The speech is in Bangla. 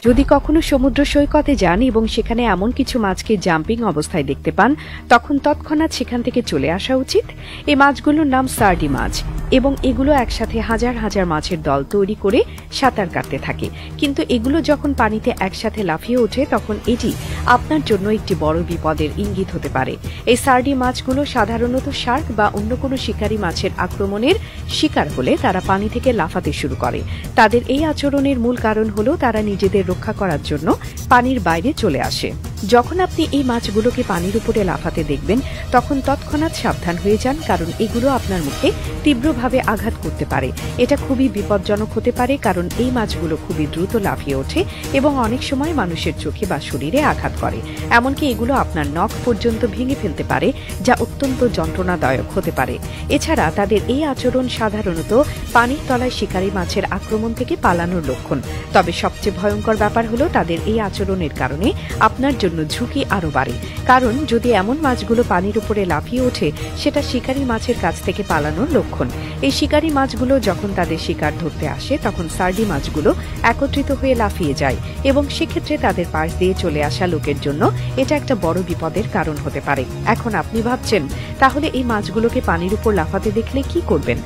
যদি কখনো সমুদ্র সৈকতে যান এবং সেখানে এমন কিছু মাছকে জাম্পিং অবস্থায় দেখতে পান, তখন তৎক্ষণাৎ সেখান থেকে চলে আসা উচিত। এই মাছগুলোর নাম সার্ডি মাছ এবং এগুলো একসাথে হাজার হাজার মাছের দল তৈরি করে সাঁতার কাটতে থাকে। কিন্তু এগুলো যখন পানিতে একসাথে লাফিয়ে ওঠে তখন এটি আপনার জন্য একটি বড় বিপদের ইঙ্গিত হতে পারে। এই সার্ডি মাছগুলো সাধারণত শার্ক বা অন্য কোনো শিকারী মাছের আক্রমণের শিকার হলে তারা পানি থেকে লাফাতে শুরু করে। তাদের এই আচরণের মূল কারণ হলো তারা নিজেদের রক্ষা করার জন্য পানির বাইরে চলে আসে। যখন আপনি এই মাছগুলোকে পানির উপরে লাফাতে দেখবেন তখন তৎক্ষণাৎ সাবধান হয়ে যান, কারণ এগুলো আপনার মুখে তীব্রভাবে আঘাত করতে পারে। এটা খুবই বিপজ্জনক হতে পারে, কারণ এই মাছগুলো খুবই দ্রুত লাফিয়ে ওঠে এবং অনেক সময় মানুষের চোখে বা শরীরে আঘাত করে। এমনকি এগুলো আপনার নখ পর্যন্ত ভেঙে ফেলতে পারে, যা অত্যন্ত যন্ত্রণাদায়ক হতে পারে। এছাড়া তাদের এই আচরণ সাধারণত পানির তলায় শিকারী মাছের আক্রমণ থেকে পালানোর লক্ষণ। তবে সবচেয়ে ভয়ঙ্কর ব্যাপার হলো তাদের এই আচরণের কারণে আপনার জন্য ঝুঁকি আরো বাড়ে, কারণ যদি এমন মাছগুলো পানির উপরে লাফিয়ে ওঠে সেটা শিকারী মাছের কাছ থেকে পালানোর লক্ষণ। এই শিকারী মাছগুলো যখন তাদের শিকার ধরতে আসে তখন সার্ডি মাছগুলো একত্রিত হয়ে লাফিয়ে যায় এবং সেক্ষেত্রে তাদের পাশ দিয়ে চলে আসা লোকের জন্য এটা একটা বড় বিপদের কারণ হতে পারে। এখন আপনি ভাবছেন, তাহলে এই মাছগুলোকে পানির উপর লাফাতে দেখলে কি করবেন?